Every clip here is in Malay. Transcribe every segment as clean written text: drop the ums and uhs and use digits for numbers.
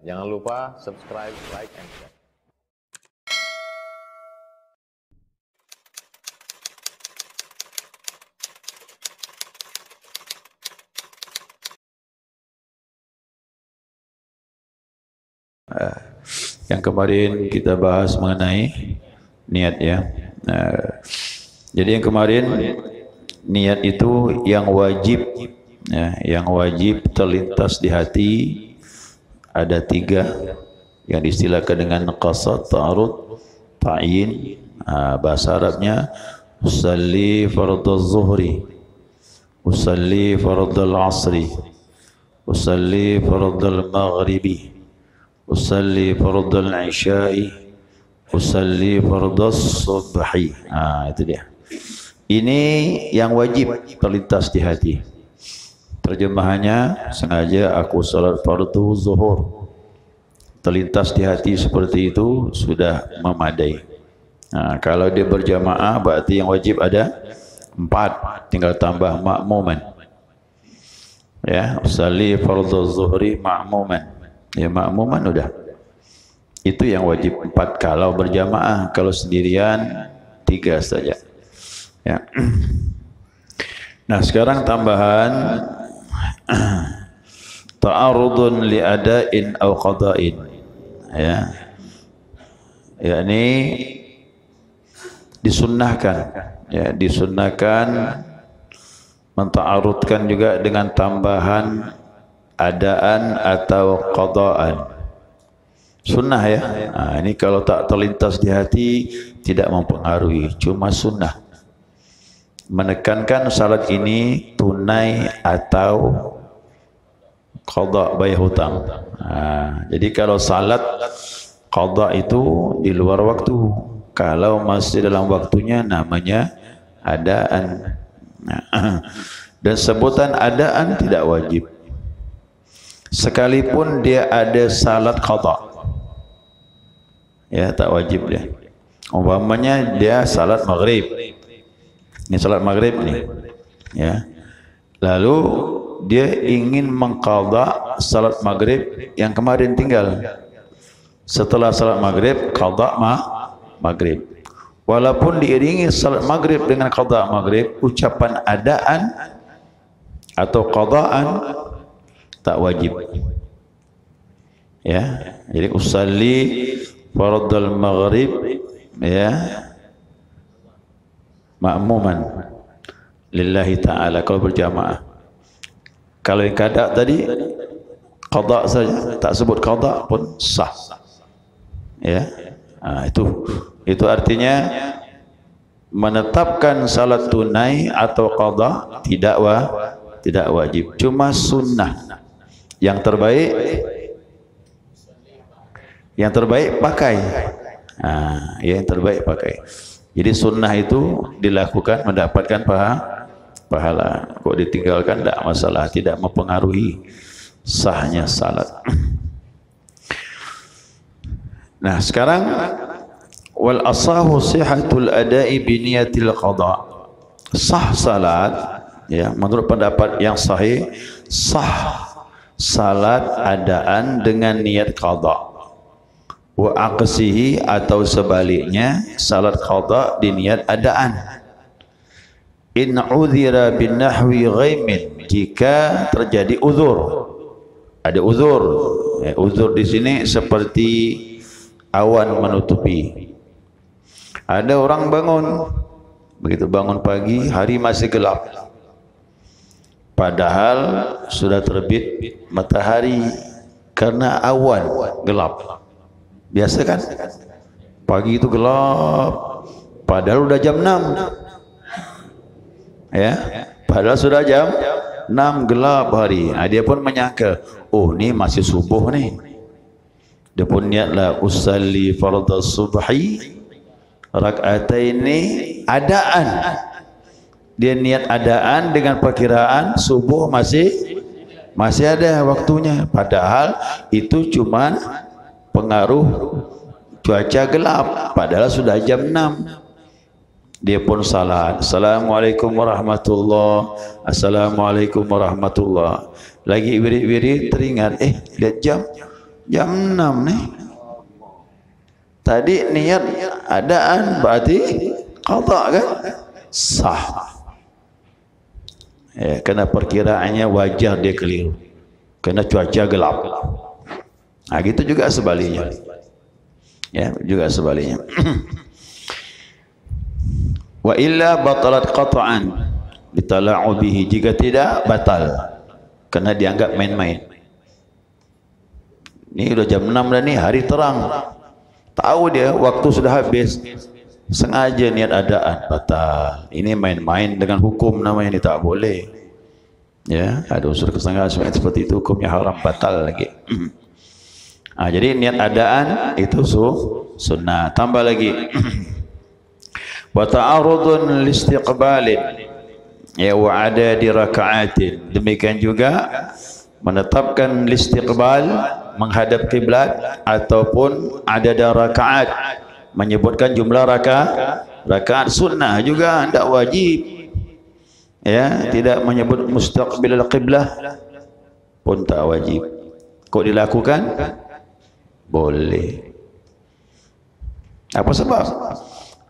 Jangan lupa subscribe, like, and share. Yang kemarin kita bahas mengenai niat ya. Jadi yang kemarin niat itu yang wajib ya, yang wajib terlintas di hati ada 3 yang diistilahkan dengan qasad, ta'arud, ta'yin. Bahasa Arabnya usalli fardhu zuhri, usalli fardhu asri, usalli fardhu maghribi, usalli fardhu isya'i, usalli fardhu subhi. Itu dia. Ini yang wajib terlintas di hati. Terjemahannya, sengaja aku salat fardu zuhur. Terlintas di hati seperti itu sudah memadai. Kalau dia berjamaah berarti yang wajib ada 4, tinggal tambah makmuman. Ya, usalli fardu zuhri makmuman. Ya, makmuman udah. Itu yang wajib 4 kalau berjamaah. Kalau sendirian 3 saja. Ya. Nah, sekarang tambahan ta'arudun li ada'in aw qada'in. Ya. Yakni disunnahkan, ya, disunnahkan menta'arudkan juga dengan tambahan adaan atau qada'an. Sunnah ya. Ini kalau tak terlintas di hati tidak mempengaruhi, cuma sunnah. Menekankan salat ini tunai atau qada bayar hutang. Jadi kalau salat qada itu di luar waktu, kalau masih dalam waktunya namanya adaan. Dan sebutan adaan tidak wajib, sekalipun dia ada salat qada, ya tak wajib dia. Umpamanya dia salat maghrib, ini salat maghrib nih, ya. Lalu dia ingin mengqadha salat maghrib yang kemarin tinggal. Setelah salat maghrib qadha maghrib. Walaupun diiringi salat maghrib dengan qadha maghrib, ucapan adaan atau qadhaan tak wajib. Ya, jadi usalli fardal maghrib ya makmuman lillahi ta'ala kalau berjamaah. Kalau yang kada tadi qada saja, tak sebut qada pun sah. Ya. Itu artinya menetapkan salat tunai atau qada tidak wajib, cuma sunnah. Yang terbaik pakai. Yang terbaik pakai. Jadi sunnah itu dilakukan mendapatkan pahala. Kok ditinggalkan tidak masalah, tidak mempengaruhi sahnya salat. Nah, sekarang wal asahu sihatul ada'i bi niyatil qada. Sah salat ya, menurut pendapat yang sahih, sah salat adaan dengan niat qada. Wa aqsihi atau sebaliknya salat qada di niat adaan. In udhira bin nahwi ghaimin, jika terjadi uzur. Ada uzur. Uzur di sini seperti awan menutupi. Ada orang bangun, begitu bangun pagi hari masih gelap. Padahal sudah terbit matahari karena awan gelap. Biasa kan? Pagi itu gelap, padahal udah jam 6. Ya, padahal sudah jam 6 gelap hari. Dia pun menyangka, oh ini masih subuh nih. Dia pun niatlah usalli fardhu subhi rak'ataini adaan. Dia niat adaan dengan perkiraan subuh masih ada waktunya. Padahal itu cuma pengaruh cuaca gelap, padahal sudah jam 6. Dia pun salat, assalamualaikum warahmatullah, assalamualaikum warahmatullah. Lagi wirid-wirid teringat, lihat jam Jam 6 nih. Tadi niat adaan berarti qada kan? Sah. Ya, karena perkiraannya wajar dia keliru. Karena cuaca gelap. Nah, gitu juga sebaliknya. Ya, juga sebaliknya. Wa illa batalat qat'an bitala'ubihi, jika tidak batal karena dianggap main-main. Ini udah jam 6 dah nih, hari terang. Tahu dia waktu sudah habis, sengaja niat adaan, batal. Ini main-main dengan hukum namanya, ini tak boleh. Ya, ada unsur kesengajaan seperti itu, hukumnya haram, batal lagi. Jadi niat adaan itu sunnah. Tambah lagi. Wa ta'arudun listiqbalin, ya wa ada di raka'atin. Demikian juga menetapkan listiqbal, menghadap kiblat, ataupun ada rakaat, menyebutkan jumlah rakaat sunnah juga, tidak wajib. Ya, tidak menyebut mustaqbilal qiblah pun tak wajib. Kok dilakukan? Boleh. Apa sebab?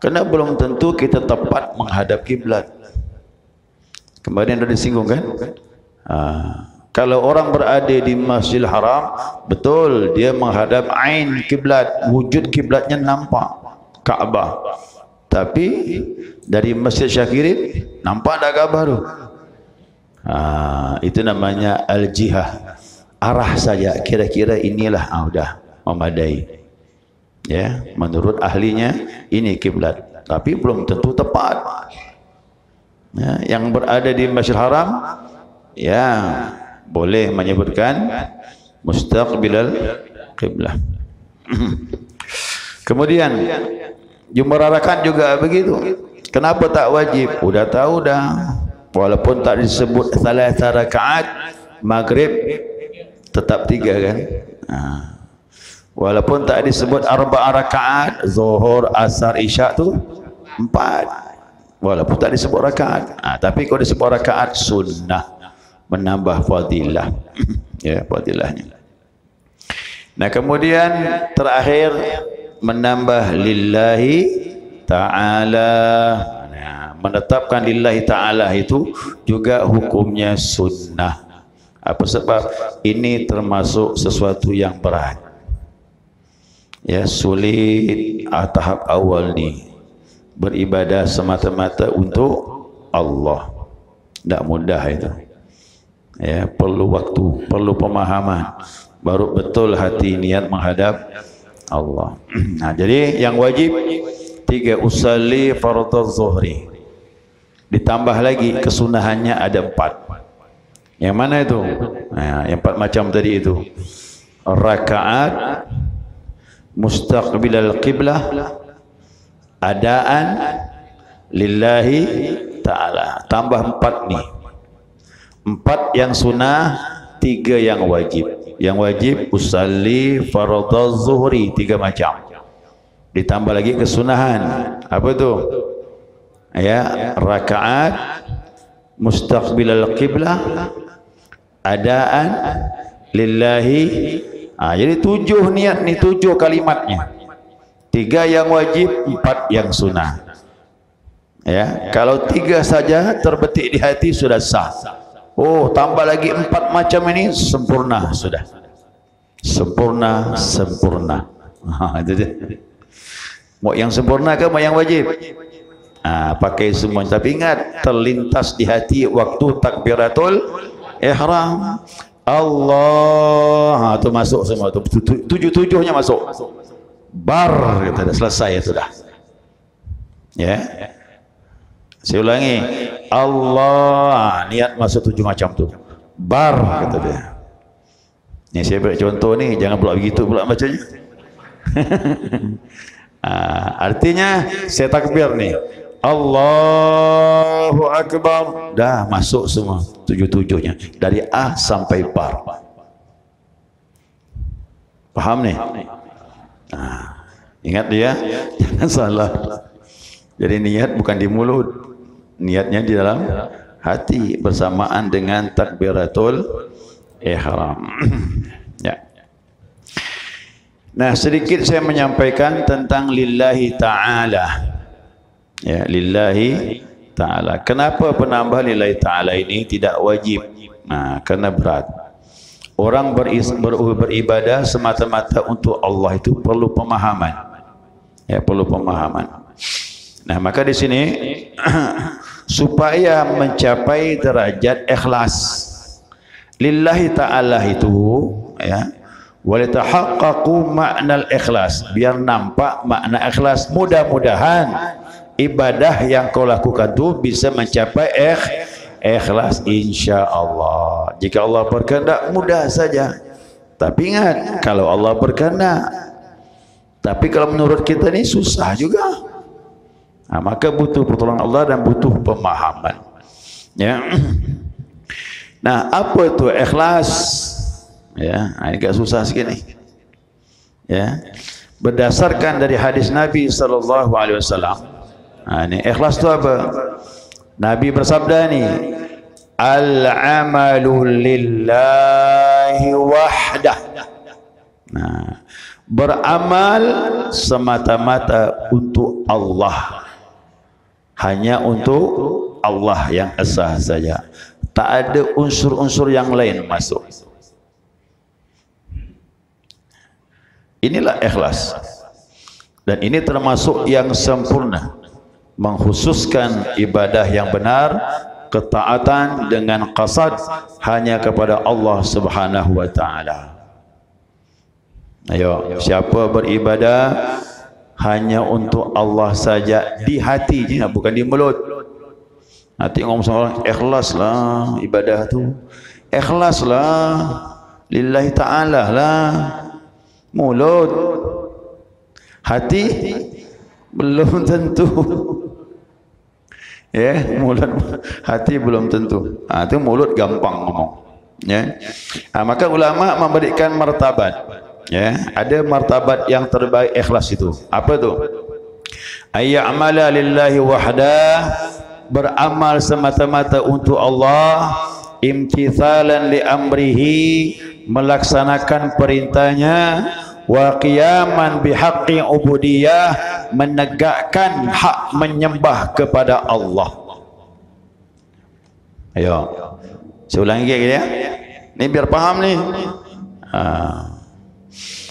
Karena belum tentu kita tepat menghadap kiblat. Kemarin sudah disinggung kan? Kalau orang berada di Masjidil Haram, betul dia menghadap ain kiblat, wujud kiblatnya nampak Kaabah. Tapi dari Masjid Syakirin nampak dah Kaabah tu. Itu namanya al-jihah, arah saja, kira-kira inilah sudah memadai. Ya, menurut ahlinya ini kiblat, tapi belum tentu tepat. Ya, yang berada di Masjidil Haram, ya boleh menyebutkan mustaqbilal qiblah. Kemudian jumlah rakaat juga begitu. Kenapa tak wajib? Udah tahu dah, walaupun tak disebut salatsa rakaat, maghrib tetap 3 kan. Walaupun tak disebut arba'a rakaat, zuhur, asar, isya tu 4. Walaupun tak disebut rakaat. Tapi kalau disebut rakaat, sunnah, menambah fadilah. Ya, fadilahnya. Nah, kemudian terakhir menambah lillahi ta'ala. Nah, menetapkan lillahi ta'ala itu juga hukumnya sunnah. Apa sebab? Ini termasuk sesuatu yang berat. Ya, sulit tahap awal ni beribadah semata-mata untuk Allah. Tak mudah itu. Ya, perlu waktu, perlu pemahaman, baru betul hati niat menghadap Allah. Nah, jadi yang wajib 3, usalli fardhu zuhri. Ditambah lagi kesunahannya ada 4. Yang mana itu? Nah, yang 4 macam tadi itu. Rakaat, mustaqbilal qiblah, adaan lillahi ta'ala. Tambah 4 nih. 4 yang sunnah, 3 yang wajib. Yang wajib usalli fardhu zuhri, 3 macam. Ditambah lagi kesunahan. Apa itu? Ya, rakaat, mustaqbilal qiblah, adaan lillahi. Jadi 7 niat ni, 7 kalimatnya. 3 yang wajib, 4 yang sunnah. Ya, kalau 3 saja terbetik di hati sudah sah. Oh, tambah lagi 4 macam ini, sempurna sudah. Sempurna, sempurna. Itu dia. Mau yang sempurna ke mau yang wajib? Pakai semua. Tapi ingat, terlintas di hati waktu takbiratul ihram. Allah, itu masuk semua tu. 7-7-nya masuk. Bar, kata dah, selesai itu dah. Ya. Saya ulangi. Allah, niat masuk 7 macam tu. Bar, kata dia. Ni saya beri contoh ni, jangan pula begitu pula bacanya. Artinya saya takbir ni. Allahu Akbar, dah masuk semua 7-7-nya dari A sampai Bar. Faham ni? Ingat dia, jangan salah. Jadi niat bukan di mulut, niatnya di dalam hati bersamaan dengan takbiratul ihram. Ya. Nah, sedikit saya menyampaikan tentang lillahi ta'ala. Ya, lillahi ta'ala. Kenapa penambahan lillahi ta'ala ini tidak wajib? Nah, karena berat. Orang beribadah semata-mata untuk Allah itu perlu pemahaman. Ya, perlu pemahaman. Nah, maka di sini supaya mencapai derajat ikhlas lillahi ta'ala itu, ya, walitahaqqaqu ma'nal ikhlas, biar nampak makna ikhlas. Mudah-mudahan ibadah yang kau lakukan tu bisa mencapai ikhlas, insya-Allah. Jika Allah berkehendak mudah saja. Tapi ingat, kalau Allah berkehendak. Tapi kalau menurut kita ni susah juga. Nah, maka butuh pertolongan Allah dan butuh pemahaman. Ya. Nah, apa itu ikhlas? Ya, ini agak susah sikit ni. Ya. Berdasarkan dari hadis Nabi sallallahu alaihi wasallam. Nah, ini ikhlas itu apa? Nabi bersabda ni, al-amalu lillahi wahdah. Nah, beramal semata-mata untuk Allah. Hanya untuk Allah yang esa saja. Tak ada unsur-unsur yang lain masuk. Inilah ikhlas. Dan ini termasuk yang sempurna. Mengkhususkan ibadah yang benar, ketaatan dengan qasad hanya kepada Allah Subhanahu wa taala. Ayo, siapa beribadah hanya untuk Allah saja di hati je, bukan di mulut. Nanti ngomong sama orang, ikhlaslah ibadah tu. Ikhlaslah lillahi ta'ala lah. Mulut, hati belum tentu. Ya, mulut, hati belum tentu. Itu mulut gampang ngomong. Ya, maka ulama memberikan martabat. Ya, ada martabat yang terbaik ikhlas itu. Apa tu? Ayya'mala lillahi wahdah, beramal semata-mata untuk Allah, imtithalan li amrihi, melaksanakan perintahnya, wa qiyaman bihaqqi ubudiyah, menegakkan hak menyembah kepada Allah. Ayo, saya ulangi lagi ya. Ini biar paham ni.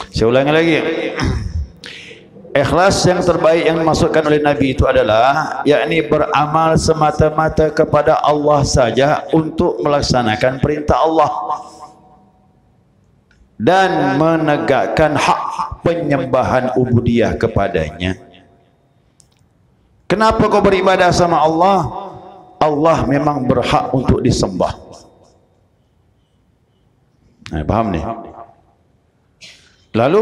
Saya ulangi lagi. Ikhlas yang terbaik yang dimaksudkan oleh Nabi itu adalah yakni beramal semata-mata kepada Allah saja untuk melaksanakan perintah Allah dan menegakkan hak penyembahan ubudiyah kepadanya. Kenapa kau beribadah sama Allah? Allah memang berhak untuk disembah. Nah, paham ni? Lalu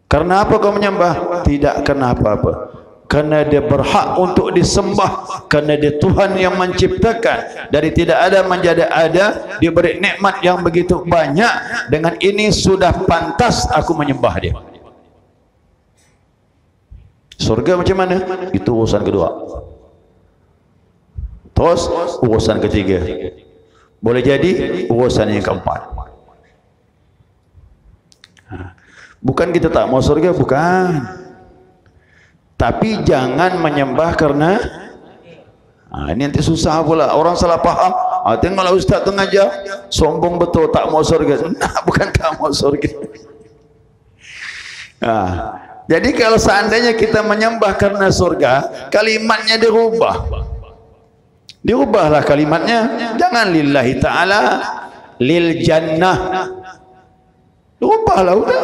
karena apa kau menyembah? Tidak karena apa-apa. Karena dia berhak untuk disembah. Karena dia Tuhan yang menciptakan. Dari tidak ada menjadi ada. Dia beri nikmat yang begitu banyak. Dengan ini sudah pantas aku menyembah dia. Surga macam mana? Itu urusan kedua. Terus urusan ketiga. Boleh jadi urusan yang keempat. Bukan kita tak mau surga, bukan. Tapi jangan menyembah karena ini nanti susah pula. Orang salah faham. Tengoklah ustaz tu ngajar, sombong betul tak mau surga. Nah, bukan tak mau surga. Jadi kalau seandainya kita menyembah karena surga, kalimatnya dirubah. Dirubahlah kalimatnya. Jangan lillahi ta'ala, lil jannah. Ubahlah, udah.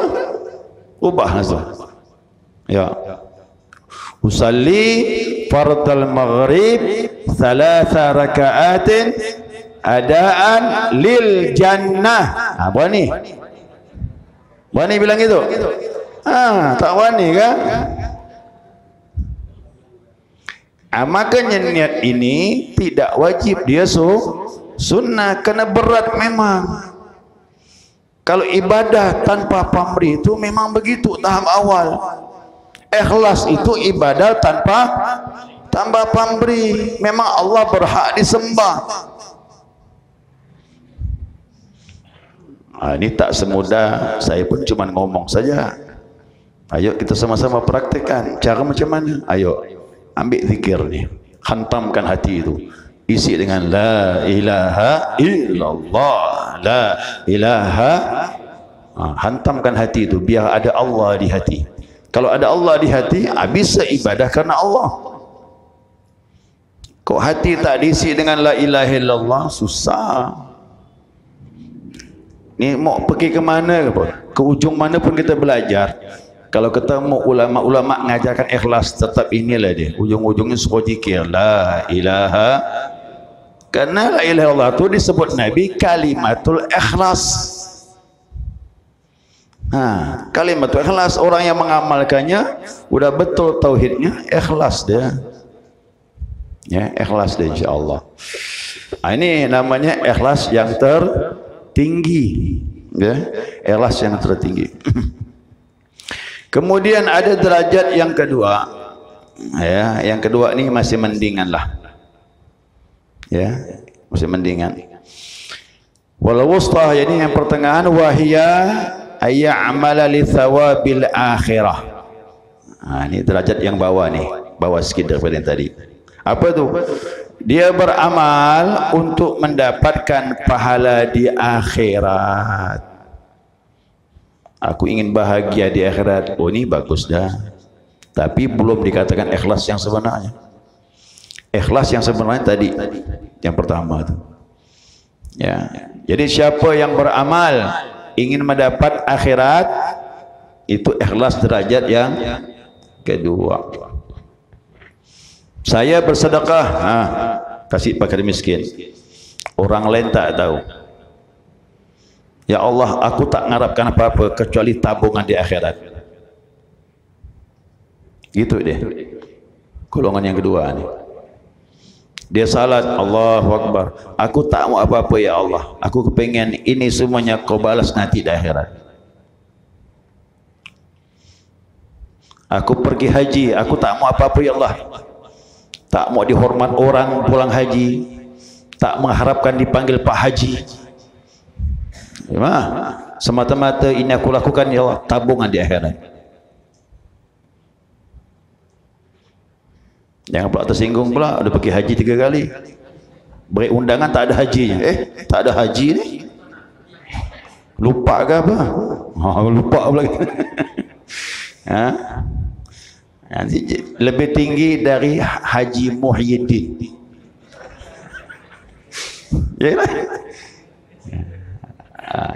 Ubah langsung. Ya. Usalli fardal maghrib 3 raka'atin adaan lil jannah. Wani. Wani bilang gitu. Tak wani kan? Makanya niat ini tidak wajib, dia sunnah, kena berat memang. Kalau ibadah tanpa pamrih itu memang begitu tahap awal. Ikhlas itu ibadah tanpa pamrih. Memang Allah berhak disembah. Ini tak semudah saya pun cuma ngomong saja. Ayo kita sama-sama praktekkan. Cara macam mana? Ayo ambil zikir ni, hantamkan hati itu, isi dengan la ilaha illallah, la ilaha. Hantamkan hati itu biar ada Allah di hati. Kalau ada Allah di hati, bisa ibadah karena Allah. Kok hati tak diisi dengan la ilaha illallah, susah. Ni mau pergi ke mana ke ujung mana pun kita belajar. Kalau ketemu ulama-ulama mengajarkan ikhlas, tetap inilah dia. Ujung-ujungnya suruh zikir la ilaha. Karena la ilaha illallah itu disebut Nabi kalimatul ikhlas. Kalimatul ikhlas, orang yang mengamalkannya udah betul tauhidnya, ikhlas dia. Ya, ikhlas dia insyaallah. Ini namanya ikhlas yang tertinggi, ya, ikhlas yang tertinggi. Kemudian ada derajat yang kedua, ya, yang kedua ni masih mendingan lah, ya, masih mendingan. Walau wusta, jadi yang pertengahan, wahia ayya'mala li thawabil akhirah. Ini derajat yang bawah ni, bawah sikit daripada yang tadi. Apa tu? Dia beramal untuk mendapatkan pahala di akhirat. Aku ingin bahagia di akhirat. Oh, ini bagus dah. Tapi belum dikatakan ikhlas yang sebenarnya. Ikhlas yang sebenarnya tadi, yang pertama tu. Ya. Jadi siapa yang beramal ingin mendapat akhirat, itu ikhlas derajat yang kedua. Saya bersedekah, kasih fakir miskin. Orang lain tak tahu. Ya Allah, aku tak mengharapkan apa-apa kecuali tabungan di akhirat. Gitu dia. Golongan yang kedua ni. Dia salat, Allahu Akbar. Aku tak mau apa-apa ya Allah. Aku kepengen ini semuanya kau balas nanti di akhirat. Aku pergi haji, aku tak mau apa-apa ya Allah. Tak mau dihormat orang pulang haji, tak mengharapkan dipanggil Pak Haji. Semata-mata ini aku lakukan ya Allah, tabungan di akhirat. Jangan pula tersinggung pula, udah pergi haji 3 kali, beri undangan tak ada hajinya. Tak ada haji ni, lupa ke apa? Lupa pula. Nanti lebih tinggi dari Haji Muhyiddin. Yalah.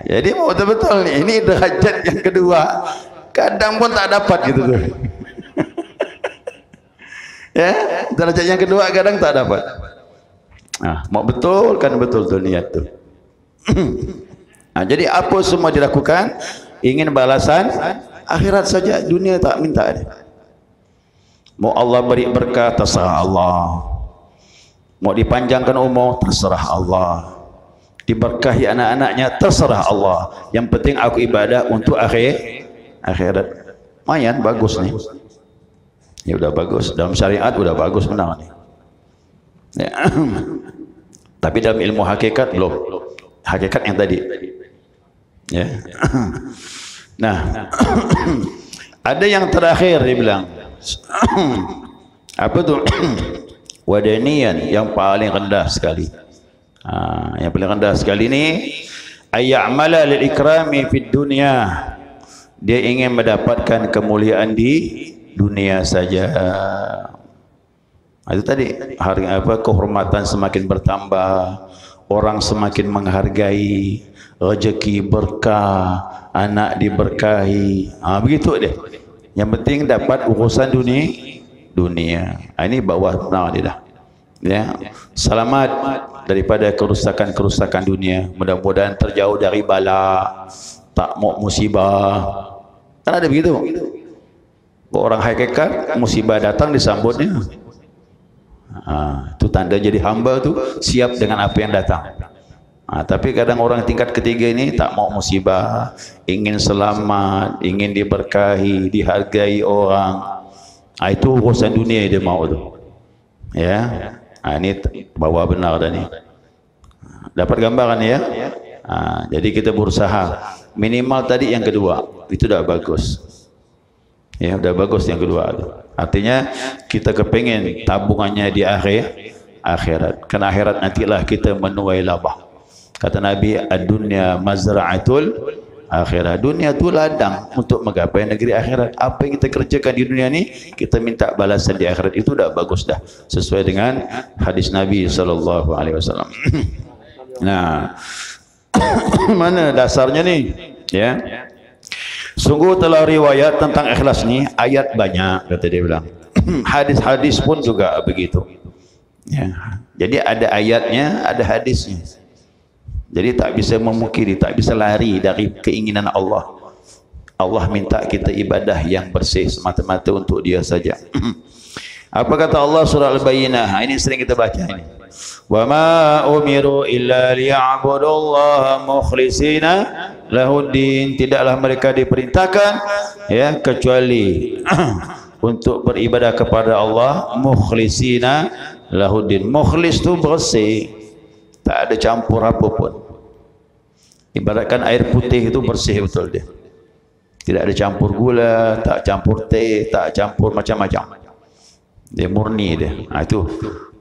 Jadi mau betul-betul ni, ini derajat yang kedua. Kadang pun tak dapat gitu tuh. Ya, derajat yang kedua kadang tak dapat. Mau betul kan betul-betul niat tuh. Jadi apa semua dilakukan ingin balasan akhirat saja, dunia tak minta dia. Mau Allah beri berkah, terserah Allah. Mau dipanjangkan umur, terserah Allah. Diberkahi anak-anaknya, terserah Allah. Yang penting aku ibadah untuk akhirat. Mayan bagus nih. Ya udah bagus, dalam syariat udah bagus benar nih. Ya. Tapi dalam ilmu hakikat belum. Hakikat yang tadi. Ya. Nah, ada yang terakhir dia bilang. Apa tu? Wadaniyan, yang paling rendah sekali. Yang paling rendah sekali ni ayya'mala lil ikrami fid dunya. Dia ingin mendapatkan kemuliaan di dunia saja. Itu tadi, kehormatan semakin bertambah, orang semakin menghargai, rezeki berkah, anak diberkahi. Begitu dia. Yang penting dapat urusan dunia. Ini bawah benar dia dah. Ya, selamat daripada kerusakan-kerusakan dunia. Mudah-mudahan terjauh dari bala, tak mau musibah. Kan ada begitu. Orang hakikat musibah datang disambutnya. Itu tanda jadi hamba tu siap dengan apa yang datang. Tapi kadang orang tingkat ketiga ini tak mau musibah, ingin selamat, ingin diberkahi, dihargai orang. Itu urusan dunia dia mau tu. Ya, ini bawa benar dah ni. Dapat gambaran ya? Jadi kita berusaha minimal tadi yang kedua itu dah bagus. Ya, udah bagus yang kedua tu. Artinya kita kepingin tabungannya di akhirat. Kan akhirat nantilah kita menuai laba. Kata Nabi, ad-dunya mazra'atul akhirat. Dunia tu ladang untuk menggapai negeri akhirat. Apa yang kita kerjakan di dunia ni, kita minta balasan di akhirat. Itu dah bagus dah. Sesuai dengan hadis Nabi SAW. Nah, mana dasarnya ni? Ya. Sungguh telah riwayat tentang ikhlas ni, ayat banyak, kata dia bilang. Hadis-hadis pun juga begitu. Ya. Jadi ada ayatnya, ada hadisnya. Jadi tak bisa memungkiri, tak bisa lari dari keinginan Allah. Allah minta kita ibadah yang bersih semata-mata untuk Dia saja. Apa kata Allah surah Al-Bayyinah? Ini sering kita baca ini. Wa ma umiru illa liya'budullaha mukhlishina lahuddin. Tidaklah mereka diperintahkan ya kecuali untuk beribadah kepada Allah mukhlishina lahuddin. Mukhlis tu bersih, tak ada campur apa pun. Ibaratkan air putih itu bersih betul dia. Tidak ada campur gula, tak campur teh, tak campur macam-macam. Dia murni dia. Itu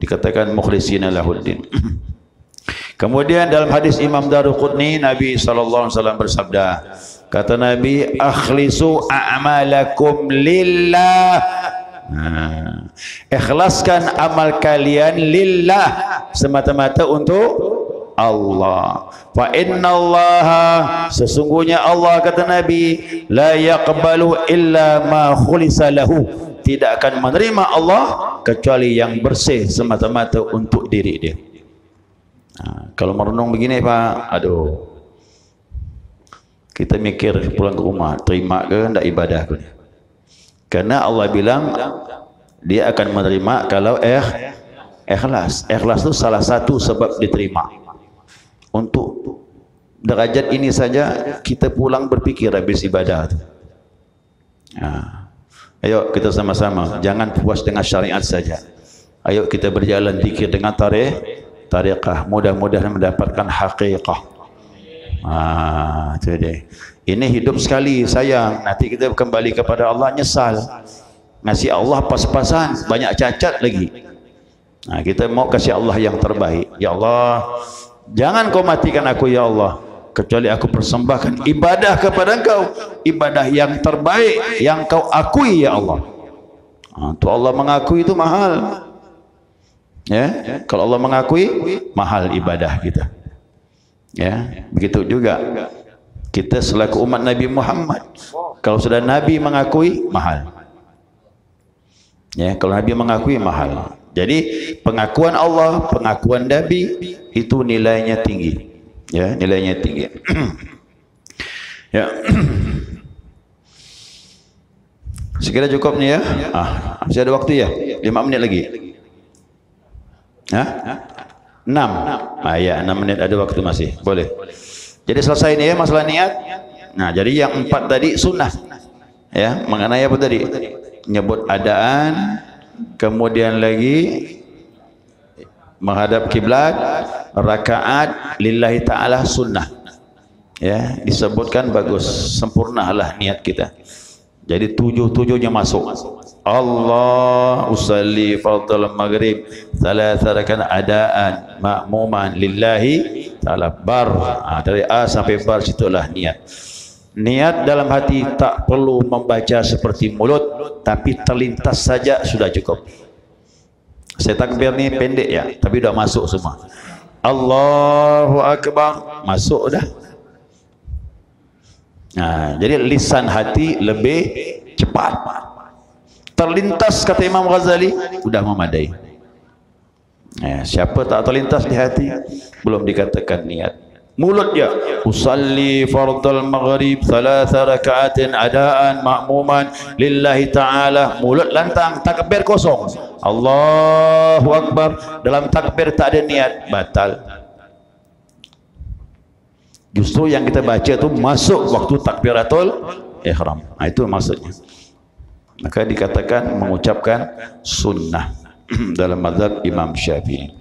dikatakan mukhlishina lahuddin. Kemudian dalam hadis Imam Daruqutni, Nabi SAW bersabda, kata Nabi, akhlisu a'malakum lillah. Ikhlaskan amal kalian lillah, semata-mata untuk Allah. Fa innallaha, sesungguhnya Allah, kata Nabi, la yaqbalu illa ma khulisa lahu, tidak akan menerima Allah kecuali yang bersih semata-mata untuk diri dia. Kalau merenung begini Pak, aduh, kita mikir pulang ke rumah, terima ke tidak ibadah aku ni? Karena Allah bilang Dia akan menerima kalau ikhlas. Ikhlas itu salah satu sebab diterima. Untuk derajat ini saja kita pulang berfikir habis ibadah. Ayo kita sama-sama, jangan puas dengan syariat saja. Ayo kita berjalan zikir dengan tariqah, mudah-mudahan mendapatkan haqiqah. Itu dia. Ini hidup sekali sayang, nanti kita kembali kepada Allah nyesal. Ngasih Allah pas-pasan, banyak cacat lagi. Kita mau kasih Allah yang terbaik. Ya Allah, jangan kau matikan aku ya Allah, kecuali aku persembahkan ibadah kepada Engkau, ibadah yang terbaik yang Kau akui ya Allah. Untuk Allah mengakui itu mahal. Ya, kalau Allah mengakui mahal ibadah kita. Ya, begitu juga kita selaku umat Nabi Muhammad. Kalau sudah Nabi mengakui mahal. Ya, kalau Nabi mengakui mahal. Jadi pengakuan Allah, pengakuan Nabi itu nilainya tinggi. Ya, nilainya tinggi. Ya. Sekira cukup nih ya. Masih ada waktu ya? 5 menit lagi. 6. Ya, 6 menit ada waktu masih. Boleh. Jadi selesai nih ya masalah niat. Nah, jadi yang 4 tadi sunnah. Ya, mengenai apa tadi? Nyebut adaan, kemudian lagi menghadap kiblat, rakaat lillahi ta'ala sunnah. Ya, disebutkan bagus, sempurnalah niat kita. Jadi 7-7-nya masuk. Allah usalli fardal maghrib 3 rakaat adaan ma'muman lillahi ta'ala bar. Dari A sampai bar situlah niat. Niat dalam hati tak perlu membaca seperti mulut, tapi terlintas saja sudah cukup. Saya takbir ni pendek ya, tapi dah masuk semua. Allahu Akbar, masuk dah. Jadi lisan hati lebih cepat. Terlintas kata Imam Ghazali, sudah memadai. Siapa tak terlintas di hati, belum dikatakan niat. Mulut dia, usalli fardal maghrib 3 rakaatin adaan ma'muman lillahi ta'ala. Mulut lantang, takbir kosong. Allahu Akbar, dalam takbir tak ada niat, batal. Justru yang kita baca itu masuk waktu takbiratul ihram. Itu maksudnya. Maka dikatakan mengucapkan sunnah dalam mazhab Imam Syafi'i.